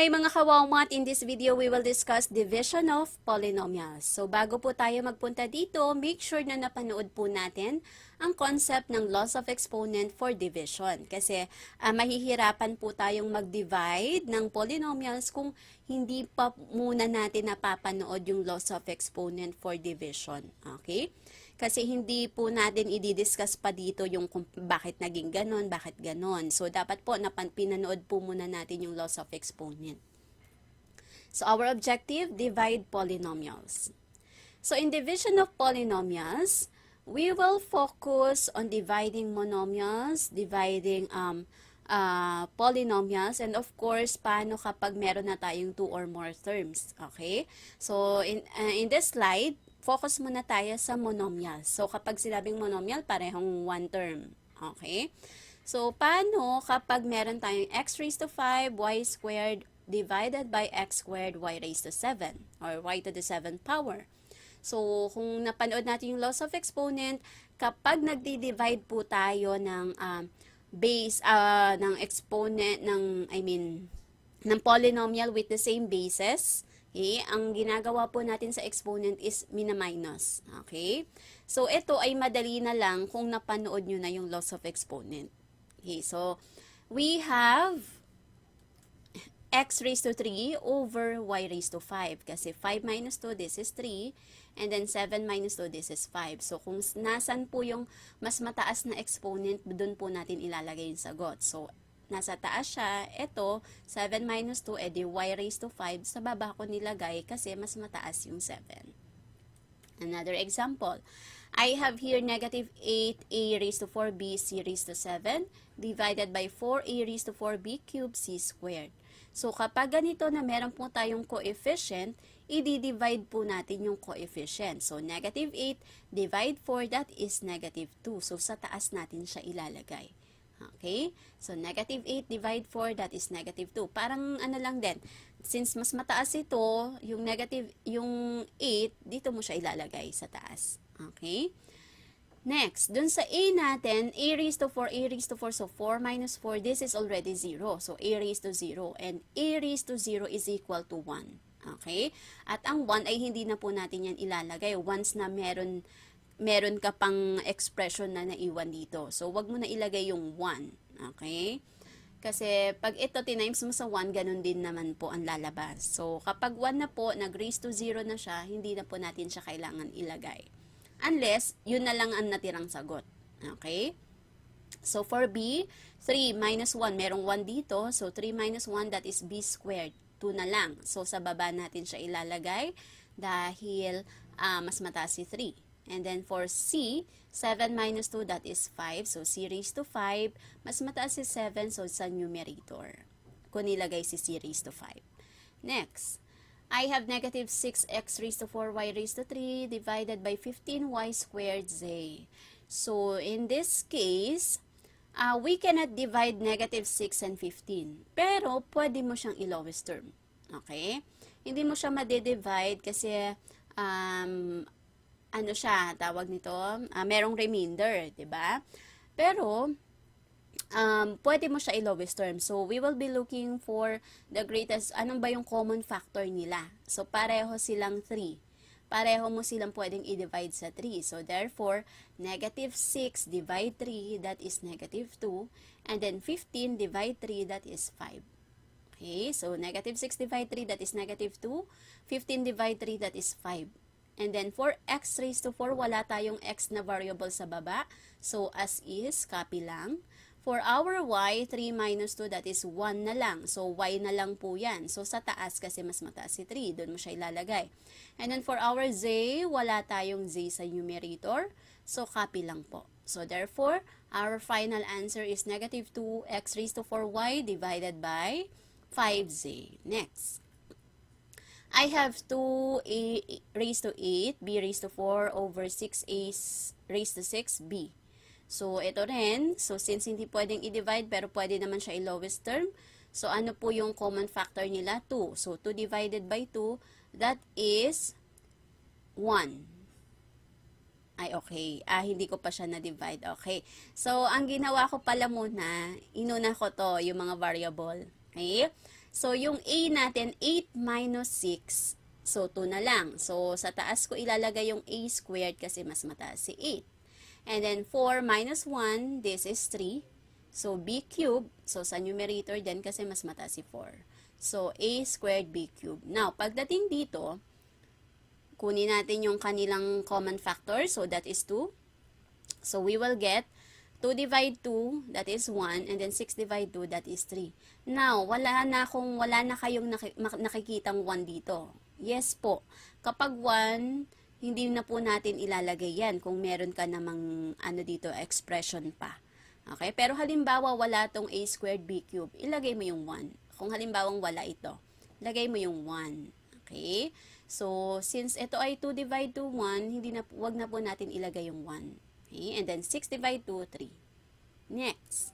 Hi mga kawawmat, in this video we will discuss division of polynomials. So bago po tayo magpunta dito, make sure na napanood po natin ang concept ng loss of exponent for division. Kasi mahihirapan po tayong mag-divide ng polynomials kung hindi pa muna natin napapanood yung loss of exponent for division. Okay? Kasi hindi po natin i-discuss pa dito yung kung bakit naging ganon, bakit ganon. So, dapat po pinanood po muna natin yung loss of exponent. So, our objective, divide polynomials. So, in division of polynomials, we will focus on dividing monomials, dividing polynomials, and of course, paano kapag meron na tayong 2 or more terms. Okay? So, in this slide, focus muna tayo sa monomial. So, kapag sinabing monomial, parehong one term. Okay? So, paano kapag meron tayong x raised to 5, y squared divided by x squared, y raised to 7, or y to the 7th power. So, kung napanood natin yung loss of exponent, kapag nagdi-divide po tayo ng base, ng exponent, ng polynomial with the same bases, okay, ang ginagawa po natin sa exponent is mina-minus. Okay? So, ito ay madali na lang kung napanood nyo na yung loss of exponent. Okay, so, we have x raised to 3 over y raised to 5. Kasi 5 minus 2, this is 3. And then 7 minus 2, this is 5. So, kung nasan po yung mas mataas na exponent, doon po natin ilalagay yung sagot. So, nasa taas siya, ito, 7 minus 2, edi y raised to 5, sa baba ko nilagay kasi mas mataas yung 7. Another example, I have here negative 8a raised to 4b c raised to 7 divided by 4a raised to 4b cubed c squared. So, kapag ganito na meron po tayong coefficient, i-divide po natin yung coefficient. So, negative 8 divide 4, that is negative 2. So, sa taas natin siya ilalagay. Okay? So, negative 8 divide 4, that is negative 2. Parang ano lang din, since mas mataas ito, yung negative, yung 8, dito mo siya ilalagay sa taas. Okay? Next, dun sa a natin, a raised to 4, a raised to 4, so 4 minus 4, this is already 0. So, a raised to 0, and a raised to 0 is equal to 1. Okay? At ang 1 ay hindi na po natin yan ilalagay once na meron ka pang expression na naiwan dito. So, wag mo na ilagay yung 1. Okay? Kasi, pag ito tinimes mo sa 1, ganun din naman po ang lalabas. So, kapag 1 na po, nag-raise to 0 na siya, hindi na po natin siya kailangan ilagay. Unless, yun na lang ang natirang sagot. Okay? So, for B, 3 minus 1, merong 1 dito. So, 3 minus 1, that is B squared. 2 na lang. So, sa baba natin siya ilalagay dahil mas mataas si 3. And then for C, 7 minus 2, that is 5. So, C raised to 5. Mas mataas si 7, so sa numerator. Kung nilagay si C raised to 5. Next, I have negative 6x raised to 4, y raised to 3, divided by 15y squared z. So, in this case, we cannot divide negative 6 and 15. Pero, pwede mo siyang i-lowest term. Okay? Hindi mo siya madidivide kasi, ano siya, tawag nito, merong remainder, 'di ba? Pero, pwede mo siya i-lowest term. So, we will be looking for the greatest, anong ba yung common factor nila? So, pareho silang 3. Pareho mo silang pwedeng i-divide sa 3. So, therefore, negative 6 divide 3, that is negative 2. And then, 15 divide 3, that is 5. Okay, so, negative 6 divide 3, that is negative 2. 15 divide 3, that is 5. And then, for x raised to 4, wala tayong x na variable sa baba. So, as is, copy lang. For our y, 3 minus 2, that is 1 na lang. So, y na lang po yan. So, sa taas kasi mas mataas si 3. Doon mo siya ilalagay. And then, for our z, wala tayong z sa numerator. So, copy lang po. So, therefore, our final answer is negative 2x raised to 4y divided by 5z. Next. I have 2a raised to 8, b raised to 4 over 6a raised to 6b. So, ito rin. So, since hindi pwedeng i-divide, pero pwede naman siya i-lowest term. So, ano po yung common factor nila? 2. So, 2 divided by 2, that is 1. Ay, okay. Hindi ko pa siya na-divide. Okay. So, ang ginawa ko pala muna, inuna ko to, yung mga variable. Okay? So, yung A natin, 8 minus 6. So, 2 na lang. So, sa taas ko ilalagay yung A squared kasi mas mataas si 8. And then, 4 minus 1, this is 3. So, B cubed. So, sa numerator din kasi mas mataas si 4. So, A squared B cubed. Now, pagdating dito, kunin natin yung kanilang common factor. So, that is 2. So, we will get 2 divide 2, that is 1, and then 6 divide 2, that is 3. Now, wala na kayong nakikitang 1 dito. Yes po. Kapag 1, hindi na po natin ilalagay yan kung meron ka namang dito, expression pa. Okay? Pero halimbawa, wala tong a squared b cubed, ilagay mo yung 1. Kung halimbawang wala ito, lagay mo yung 1. Okay? So, since ito ay 2 divide 2, 1, wag na po natin ilagay yung 1. Okay, and then 6 divide 2, 3. Next.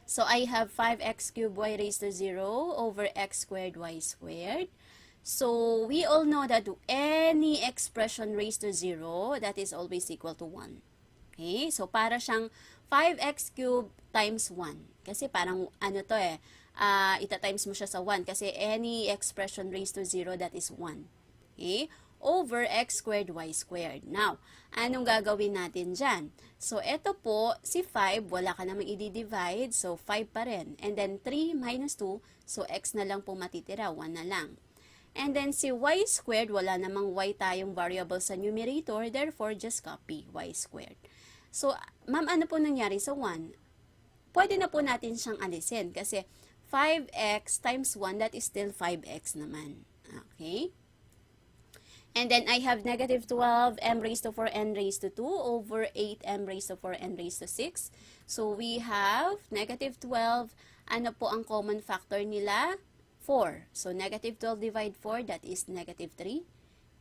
So, I have 5x cubed y raised to 0 over x squared y squared. So, we all know that any expression raised to 0, that is always equal to 1. Okay, so para siyang 5x cubed times 1. Kasi parang to ita-times mo siya sa 1 kasi any expression raised to 0, that is 1. Okay? Over x squared y squared. Now, anong gagawin natin dyan? So, ito po, si 5, wala ka namang i-divide, so 5 pa rin. And then, 3 minus 2, so x na lang po matitira, 1 na lang. And then, si y squared, wala namang y tayong variable sa numerator, therefore, just copy y squared. So, ma'am, ano po nangyari sa 1? Pwede na po natin siyang alisin kasi 5x times 1, that is still 5x naman. Okay? And then, I have negative 12 m raised to 4 n raised to 2 over 8 m raised to 4 n raised to 6. So, we have negative 12. Ano po ang common factor nila? 4. So, negative 12 divide 4, that is negative 3.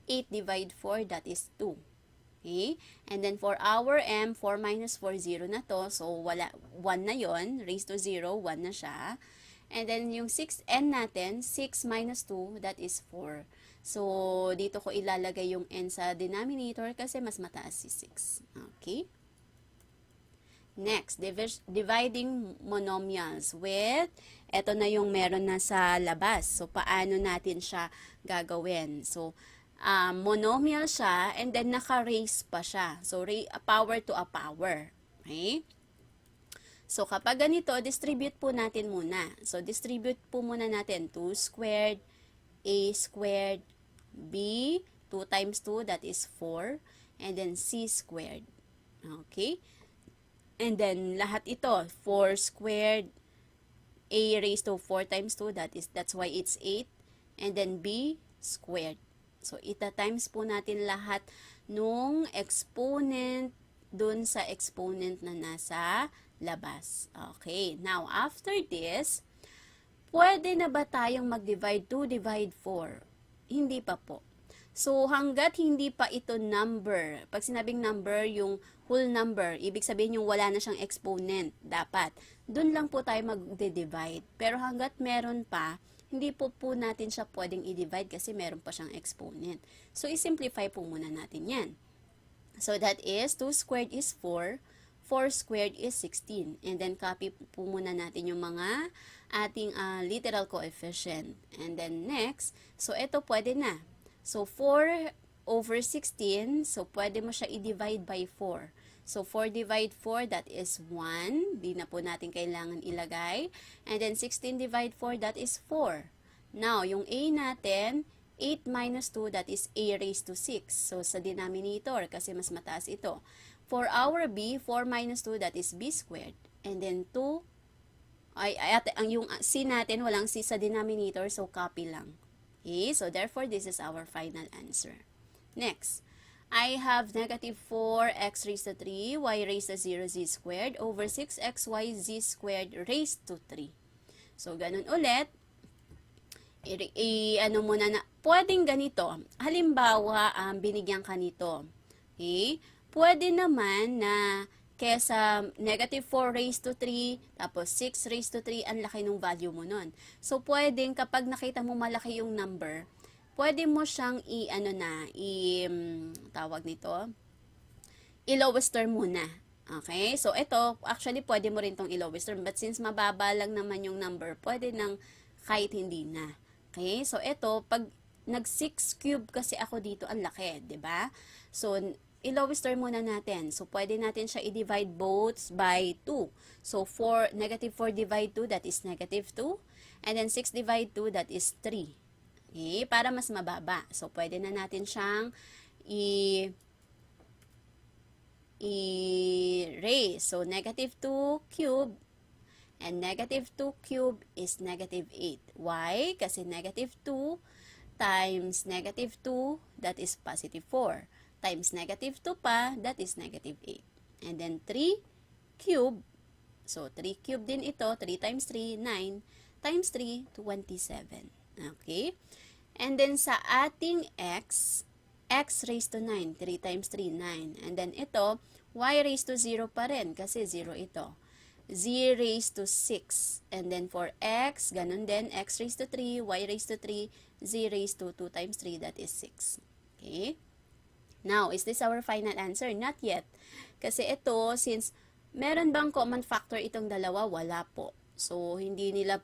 8 divide 4, that is 2. Okay? And then, for our m, 4 minus 4, 0 na to. So, wala, 1 na yon, raised to 0, 1 na siya. And then, yung 6n natin, 6 minus 2, that is 4. So, dito ko ilalagay yung n sa denominator kasi mas mataas si 6. Okay? Next, dividing monomials with, eto na yung meron na sa labas. So, paano natin siya gagawin? So, monomial siya and then naka-raise pa siya. So, power to a power. Okay? So, kapag ganito, distribute po natin muna. So, distribute po muna natin 2 squared, a squared, b, 2 times 2, that is 4, and then c squared. Okay? And then, lahat ito, 4 squared, a raised to 4 times 2, that's why it's 8, and then b squared. So, ita-times po natin lahat nung exponent dun sa exponent na nasa labas. Okay, now, after this, pwede na ba tayong mag-divide 2 divide 4? Hindi pa po. So, hanggat hindi pa ito number, pag sinabing number, yung whole number, ibig sabihin yung wala na siyang exponent, dapat. Doon lang po tayo mag-divide. Pero hanggat meron pa, hindi po natin siya pwedeng i-divide kasi meron pa siyang exponent. So, i-simplify po muna natin yan. So, that is 2 squared is 4, 4 squared is 16. And then, copy po muna natin yung mga ating literal coefficient. And then, next, so ito pwede na. So, 4 over 16, so pwede mo siya i-divide by 4. So, 4 divide 4, that is 1. Di na po natin kailangan ilagay. And then, 16 divide 4, that is 4. Now, yung a natin, 8 minus 2, that is a raised to 6. So, sa denominator, kasi mas mataas ito. For our b, 4 minus 2, that is b squared. And then, 2, yung c natin, walang c sa denominator, so copy lang. Okay, so therefore, this is our final answer. Next, I have negative 4x raised to 3, y raised to 0, z squared, over 6xy, z squared raised to 3. So, ganun ulit. Ano muna na, pwedeng ganito. Halimbawa, binigyan ka nito. Okay? Pwede naman na kesa negative 4 raised to 3, tapos 6 raised to 3, ang laki ng value mo nun. So, pwedeng kapag nakita mo malaki yung number, pwede mo siyang tawag nito, i-lowest term muna. Okay? So, ito, actually, pwede mo rin tong i-lowest term. But since mababa lang naman yung number, pwede nang kahit hindi na. Okay? So, ito, pag nag-6 cube kasi ako dito, ang laki, 'di ba? So, i-lowest term muna natin. So, pwede natin siya i-divide both by 2. So, negative 4 divide 2, that is negative 2. And then, 6 divide 2, that is 3. Okay? Para mas mababa. So, pwede na natin siyang i-raise. So, negative 2 cube and negative 2 cube is negative 8. Why? Kasi negative 2 times negative 2, that is positive 4. Times negative 2 pa, that is negative 8. And then 3 cube, so 3 cube din ito, 3 times 3, 9, times 3, 27. Okay? And then sa ating x raised to 9, 3 times 3, 9. And then ito, y raised to 0 pa rin, kasi 0 ito. Z raised to 6. And then for x, ganun din, x raised to 3, y raised to 3, z raised to 2 times 3, that is 6. Okay? Now, is this our final answer? Not yet. Kasi ito, since meron bang common factor itong dalawa? Wala po. So, hindi siya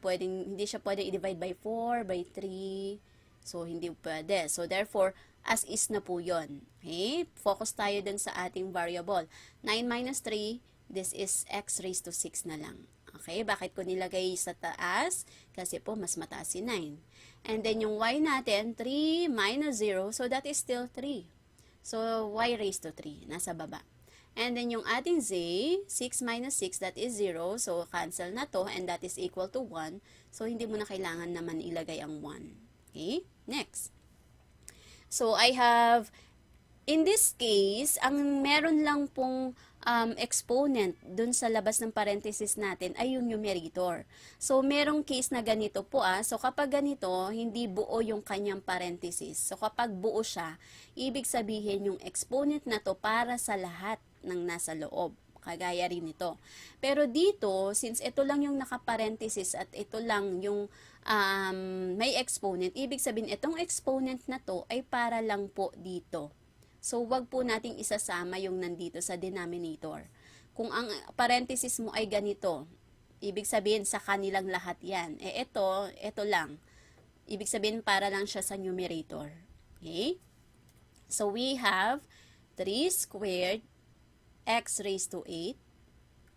pwedeng i-divide by 4, by 3. So, hindi pwede. So, therefore, as is na po yun. Okay? Focus tayo dun sa ating variable. 9 minus 3, this is x raised to 6 na lang. Okay? Bakit ko nilagay sa taas? Kasi po, mas mataas si 9. And then, yung y natin, 3 minus 0, so that is still 3. So, y raised to 3, nasa baba. And then, yung ating z, 6 minus 6, that is 0. So, cancel na to, and that is equal to 1. So, hindi mo na kailangan naman ilagay ang 1. Okay? Next. So, I have, in this case, ang meron lang pong exponent dun sa labas ng parenthesis natin ay yung numerator. So, merong case na ganito po So, kapag ganito, hindi buo yung kanyang parenthesis. So, kapag buo siya, ibig sabihin yung exponent na to para sa lahat ng nasa loob. Kagaya rin ito. Pero dito, since ito lang yung nakaparenthesis at ito lang yung may exponent, ibig sabihin itong exponent na to ay para lang po dito. So, wag po nating isasama yung nandito sa denominator. Kung ang parenthesis mo ay ganito, ibig sabihin sa kanilang lahat yan. Ito lang. Ibig sabihin para lang siya sa numerator. Okay? So, we have 3 squared x raised to 8,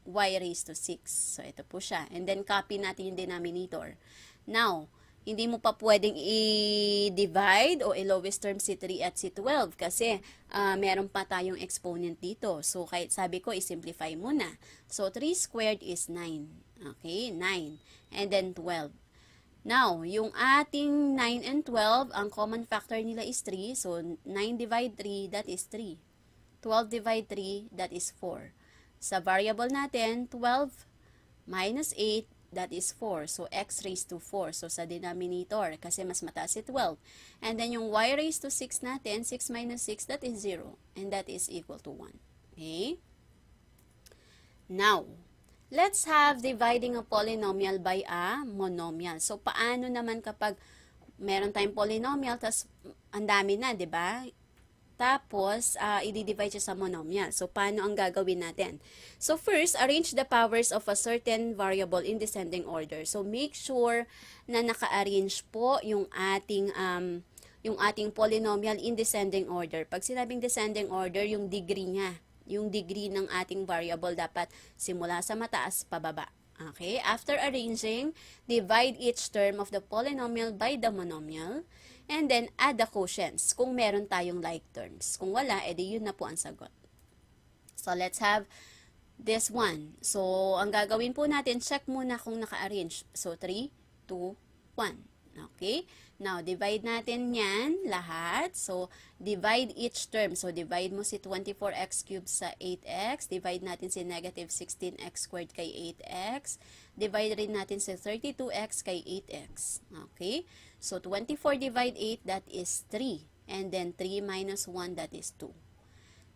y raised to 6. So, ito po siya. And then, copy natin yung denominator. Now, hindi mo pa pwedeng i-divide o i-lowest term si 3 at si 12 kasi meron pa tayong exponent dito. So, kahit sabi ko, i-simplify muna. So, 3 squared is 9. Okay, 9. And then 12. Now, yung ating 9 and 12, ang common factor nila is 3. So, 9 divide 3, that is 3. 12 divide 3, that is 4. Sa variable natin, 12 minus 8, that is 4. So, x raised to 4. So, sa denominator, kasi mas mataas si 12. And then, yung y raised to 6 natin, 6 minus 6, that is 0. And that is equal to 1. Okay? Now, let's have dividing a polynomial by a monomial. So, paano naman kapag meron tayong polynomial, tas ang dami na, di ba? Tapos, i-divide siya sa monomial. So, paano ang gagawin natin? So, first, arrange the powers of a certain variable in descending order. So, make sure na naka-arrange po yung ating polynomial in descending order. Pag sinabing descending order, yung degree niya. Yung degree ng ating variable dapat simula sa mataas pababa. Okay? After arranging, divide each term of the polynomial by the monomial. And then, add the quotients kung meron tayong like terms. Kung wala, edi yun na po ang sagot. So, let's have this one. So, ang gagawin po natin, check muna kung naka-arrange. So, 3, 2, 1. Okay? Now, divide natin yan lahat. So, divide each term. So, divide mo si 24x cubed sa 8x. Divide natin si negative 16x squared kay 8x. Divide rin natin si 32x kay 8x. Okay? So, 24 divide 8, that is 3. And then, 3 minus 1, that is 2.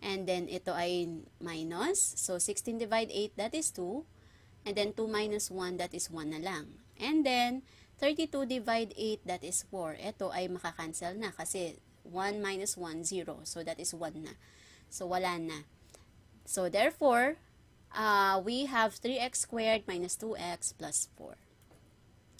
And then, ito ay minus. So, 16 divide 8, that is 2. And then, 2 minus 1, that is 1 na lang. And then, 32 divide 8, that is 4. Ito ay makakancel na kasi 1 minus 1, 0. So, that is 1 na. So, wala na. So, therefore, we have 3x squared minus 2x plus 4.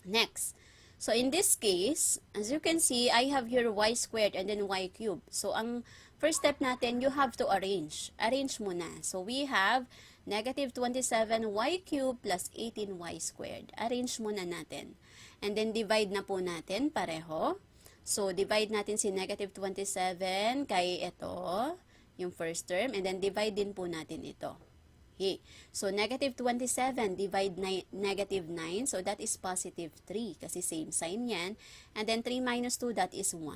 Next. So in this case, as you can see, I have here y squared and then y cubed. So ang first step natin, you have to arrange. Arrange muna. So we have negative 27y cubed plus 18y squared. Arrange muna natin. And then divide na po natin pareho. So divide natin si negative 27 kay ito, yung first term. And then divide din po natin ito. Okay. So, negative 27 divide negative 9. So, that is positive 3 kasi same sign yan. And then, 3 minus 2, that is 1.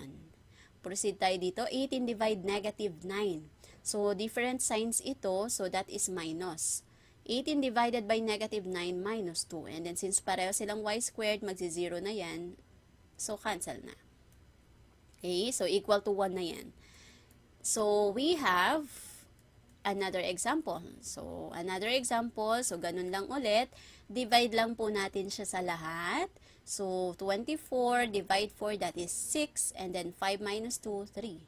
Proceed tayo dito. 18 divide negative 9. So, different signs ito. So, that is minus. 18 divided by negative 9 minus 2. And then, since pareho silang y squared, magsi-0 na yan. So, cancel na. Okay. So, equal to 1 na yan. So, we have another example. So, another example. So, ganun lang ulit. Divide lang po natin siya sa lahat. So, 24 divide 4, that is 6. And then, 5 minus 2, 3.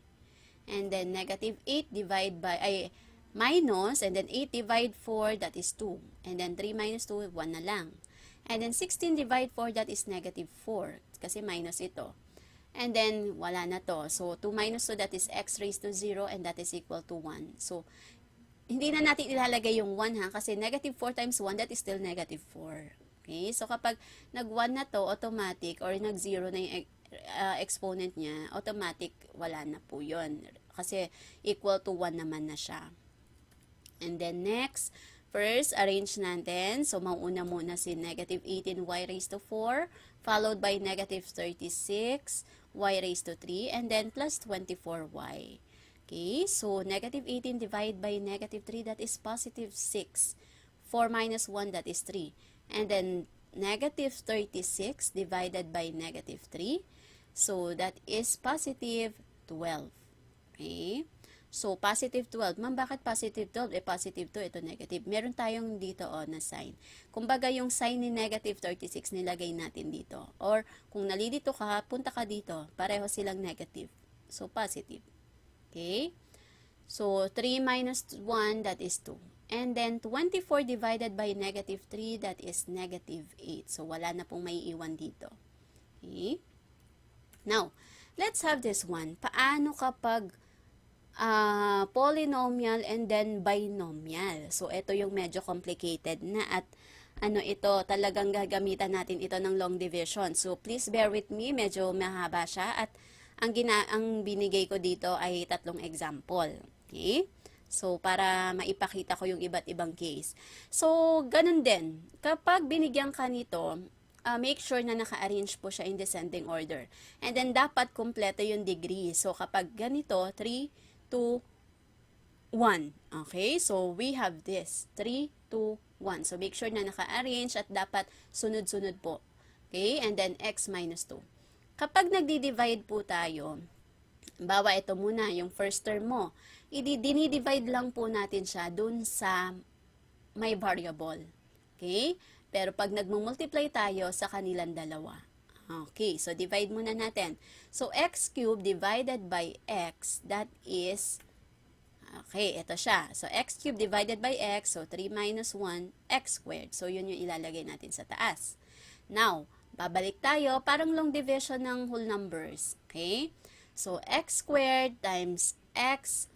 And then, negative 8 divide by, minus. And then, 8 divide 4, that is 2. And then, 3 minus 2, 1 na lang. And then, 16 divide 4, that is negative 4. Kasi minus ito. And then, wala na to. So, 2 minus 2, that is x raised to 0. And that is equal to 1. So, hindi na natin ilalagay yung 1 ha, kasi negative 4 times 1, that is still negative 4. Okay? So, kapag nag-1 na to, automatic, or nag-0 na yung exponent niya, automatic, wala na po yun. Kasi equal to 1 naman na siya. And then next, first, arrange natin. So, mauuna muna si negative 18y raised to 4, followed by negative 36y raised to 3, and then plus 24y. Okay, so negative 18 divided by negative 3, that is positive 6. 4 minus 1, that is 3. And then negative 36 divided by negative 3. So that is positive 12. Okay, so positive 12. Ma'am, bakit positive 12? Positive 2, ito negative. Meron tayong dito na sign. Kumbaga yung sign ni negative 36, nilagay natin dito. Or kung nalilito ka, punta ka dito. Pareho silang negative. So positive. Okay, so 3 minus 1, that is 2. And then 24 divided by negative 3, that is negative 8. So, wala na pong may iwan dito. Okay, now, let's have this one. Paano kapag polynomial and then binomial? So, ito yung medyo complicated na at ito, talagang gagamitan natin ito ng long division. So, please bear with me, medyo mahaba siya at ang binigay ko dito ay 3 example. Okay? So, para maipakita ko yung iba't ibang case. So, ganun din. Kapag binigyan ka nito, make sure na naka-arrange po siya in descending order. And then, dapat kumpleto yung degree. So, kapag ganito, 3, 2, 1. Okay? So, we have this. 3, 2, 1. So, make sure na naka-arrange at dapat sunod-sunod po. Okay? And then, x minus 2. Kapag nagdi-divide po tayo, bawa ito muna, yung first term mo, dinidivide lang po natin siya dun sa may variable. Okay? Pero pag nagmumultiply tayo sa kanilang dalawa. Okay, so divide muna natin. So, x cubed divided by x, that is, okay, ito siya. So, x cubed divided by x, so 3 minus 1, x squared. So, yun yung ilalagay natin sa taas. Now, babalik tayo, parang long division ng whole numbers. Okay? So, x squared times x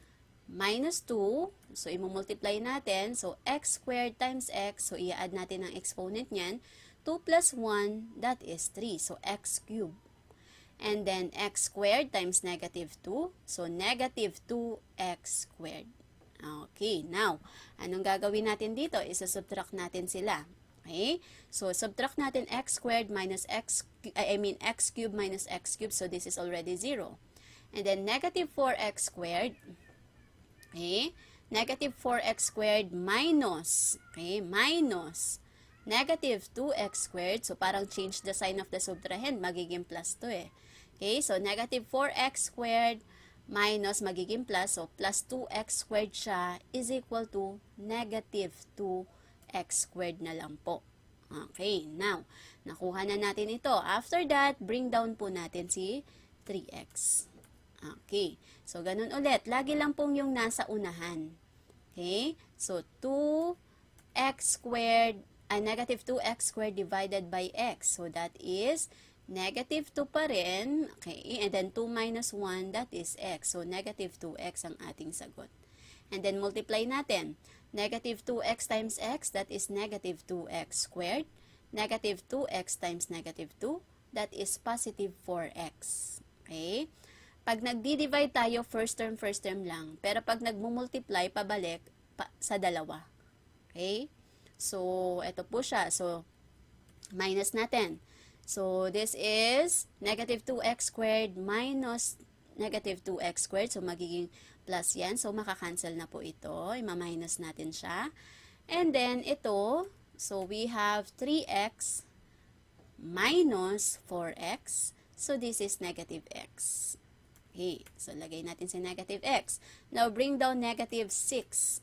minus 2. So, imumultiply natin. So, x squared times x. So, i-add natin ang exponent niyan. 2 plus 1, that is 3. So, x cubed. And then, x squared times negative 2. So, negative 2x squared. Okay. Now, anong gagawin natin dito? Isa-subtract natin sila. Okay? So, subtract natin x squared minus x cubed minus x cubed. So, this is already 0. And then, negative 4x squared. Okay? Negative 4x squared minus, okay, minus negative 2x squared. So, parang change the sign of the subtrahend. Magiging plus 2 Okay? So, negative 4x squared minus magiging plus. So, plus 2x squared siya is equal to negative 2x squared na lang po. Okay, now, nakuha na natin ito. After that, bring down po natin si 3x. Okay, so ganun ulit. Lagi lang pong yung nasa unahan. Okay, so 2x squared, negative 2x squared divided by x. So that is Negative 2 pa rin. Okay, and then 2 minus 1, that is x. So, negative 2x ang ating sagot. And then, multiply natin. Negative 2x times x, that is negative 2x squared. Negative 2x times negative 2, that is positive 4x. Okay? Pag nagdi-divide tayo, first term lang. Pero pag nagmumultiply, pabalik sa dalawa. Okay? So, ito po siya. So, minus natin. So, this is negative 2x squared minus negative 2x squared. So, magiging plus yan. So, makakancel na po ito. Ima-minus natin siya. And then, ito, so we have 3x minus 4x. So, this is negative x. Okay. So, lagay natin si negative x. Now, bring down negative 6.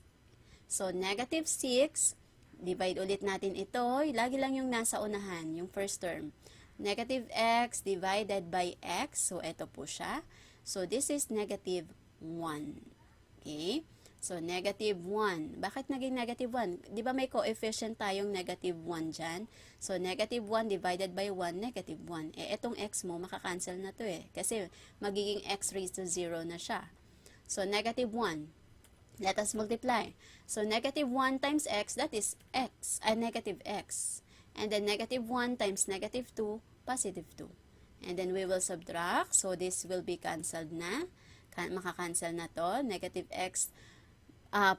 So, negative 6, divide ulit natin ito. Lagi lang yung nasa unahan, yung first term. Negative x divided by x. So, ito po siya. So, this is negative 1. Okay? So, negative 1. Bakit naging negative 1? Di ba may coefficient tayong negative 1 dyan? So, negative 1 divided by 1, negative 1. Eh, itong x mo, makakancel na to eh. Kasi, magiging x raised to 0 na siya. So, negative 1. Let us multiply. So, negative 1 times x, that is x, negative x. And then, negative 1 times negative 2, positive 2. And then, we will subtract. So, this will be cancelled na. Makakancel na to. Negative x,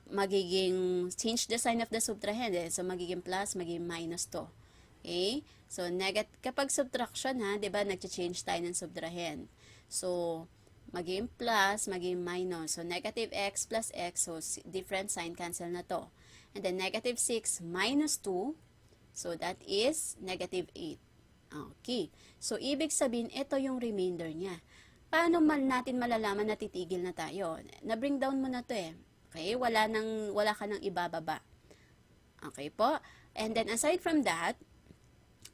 magiging, change the sign of the subtrahend. So, magiging plus, magiging minus to. Okay? So, kapag subtraction ha, diba, nag-change tayo ng subtrahend. So, magiging plus, magiging minus. So, negative x plus x, so, different sign, cancel na to. And then, negative 6 minus 2, so, that is negative 8. Okay. So, ibig sabihin, ito yung remainder niya. Paano man natin malalaman na titigil na tayo? Na-bring down mo na to eh. Okay? Wala ka nang ibababa. Okay po? And then, aside from that,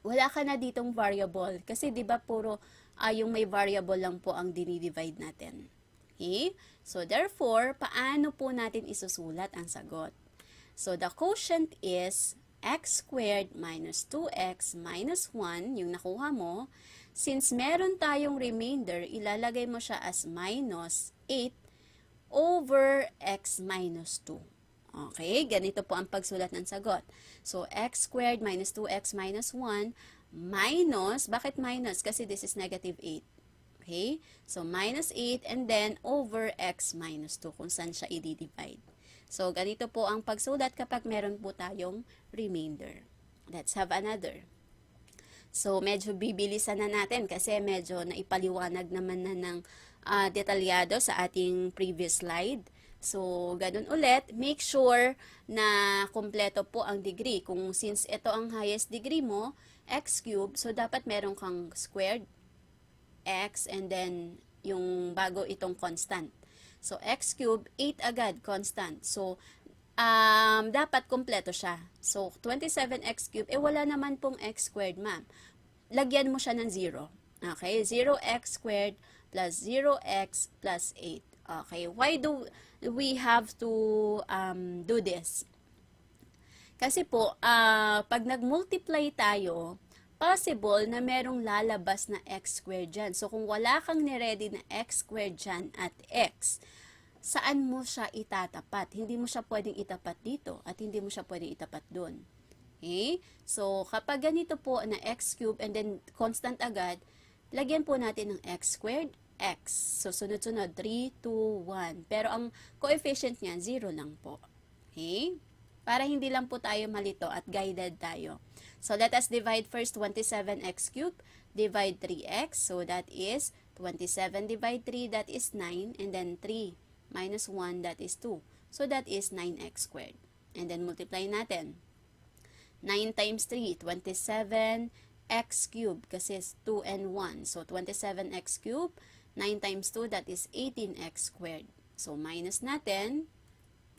wala ka na ditong variable. Kasi, di ba, puro yung may variable lang po ang dinidivide natin. Okay? So, therefore, paano po natin isusulat ang sagot? So, the quotient is x squared minus 2x minus 1, yung nakuha mo. Since meron tayong remainder, ilalagay mo siya as minus 8 over x minus 2. Okay, ganito po ang pagsulat ng sagot. So, x squared minus 2x minus 1 minus, bakit minus? Kasi this is negative 8. Okay, so minus 8 and then over x minus 2 kung saan siya i-divide. So, ganito po ang pagsulat kapag meron po tayong remainder. Let's have another. So, medyo bibilisan na natin kasi medyo naipaliwanag naman na ng detalyado sa ating previous slide. So, ganun ulit, make sure na kumpleto po ang degree. Kung since ito ang highest degree mo, x cubed, so dapat meron kang squared, x, and then yung bago itong constant. So, x cubed, 8 agad, constant. So, dapat kumpleto siya. So, 27x cubed, wala naman pong x squared, ma'am. Lagyan mo siya ng 0. Okay? 0x squared plus 0x plus 8. Okay? Why do we have to do this? Kasi po, pag nag-multiply tayo, possible na merong lalabas na x squared dyan. So, kung wala kang niredy na x squared dyan at x, saan mo siya itatapat? Hindi mo siya pwedeng itapat dito at hindi mo siya pwedeng itapat doon. Okay? So, kapag ganito po na x cubed and then constant agad, lagyan po natin ng x squared, x. So, sunod-sunod, 3, 2, 1. Pero ang coefficient niya, 0 lang po. Okay? Para hindi lang po tayo malito at guided tayo. So, let us divide first 27x cubed, divide 3x. So, that is 27 divide 3, that is 9. And then 3 minus 1, that is 2. So, that is 9x squared. And then, multiply natin. 9 times 3, 27x cubed kasi 2 and 1. So, 27x cubed, 9 times 2, that is 18x squared. So, minus natin.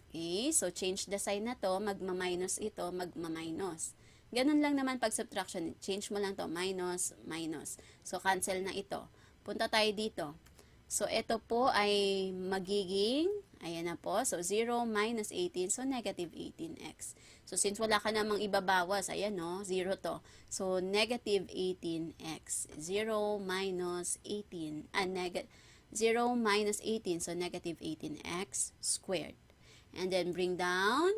Okay, so change the sign na to, magma-minus ito, magma-minus. Ganun lang naman pag subtraction, change mo lang to, minus, minus. So, cancel na ito. Punta tayo dito. So, ito po ay magiging, ayan na po, so 0 minus 18, so negative 18x. So, since wala ka namang ibabawas, ayan no, 0 to. So, negative 18x. 0 minus 18, 0 minus 18, so negative 18x squared. And then bring down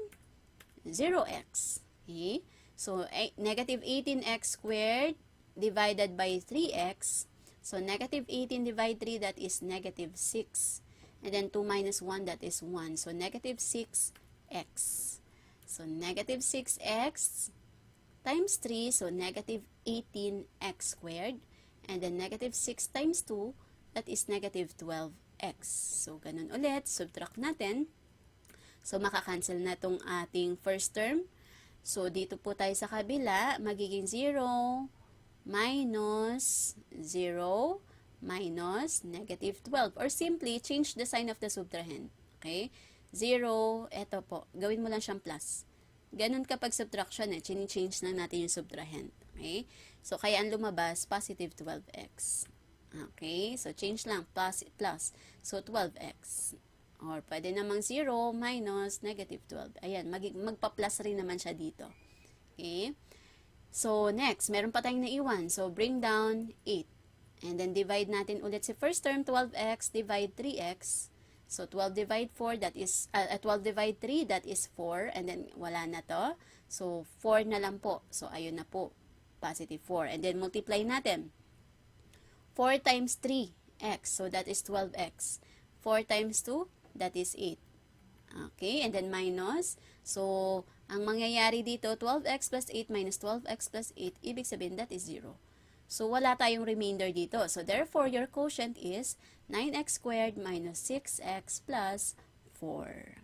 0x. Okay? So, negative 18x squared divided by 3x. So, negative 18 divided 3, that is negative 6. And then 2 minus 1, that is 1. So, negative 6x. So, negative 6x times 3, so negative 18x squared. And then negative 6 times 2, that is negative 12x. So, ganun ulit. Subtract natin. So, makakancel na itong ating first term. So, dito po tayo sa kabila, magiging 0 minus 0 minus negative 12. Or simply, change the sign of the subtrahend. Okay? 0, eto po. Gawin mo lang siyang plus. Ganun kapag subtraction, change lang natin yung subtrahend. Okay? So, kaya ang lumabas, positive 12x. Okay? So, change lang, plus. So, 12x. Or, pwede namang 0 minus negative 12. Ayan, magpa-plus rin naman siya dito. Okay? So, next, meron pa tayong naiwan. So, bring down 8. And then, divide natin ulit si first term, 12x, divide 3x. So, 12 divide 4, that is, 12 divide 3, that is 4. And then, wala na to. So, 4 na lang po. So, ayun na po. Positive 4. And then, multiply natin. 4 times 3x. So, that is 12x. 4 times 2, that is 8. Okay, and then minus. So, ang mangyayari dito, 12x plus 8 minus 12x plus 8, ibig sabihin that is 0. So, wala tayong remainder dito. So, therefore, your quotient is 9x squared minus 6x plus 4.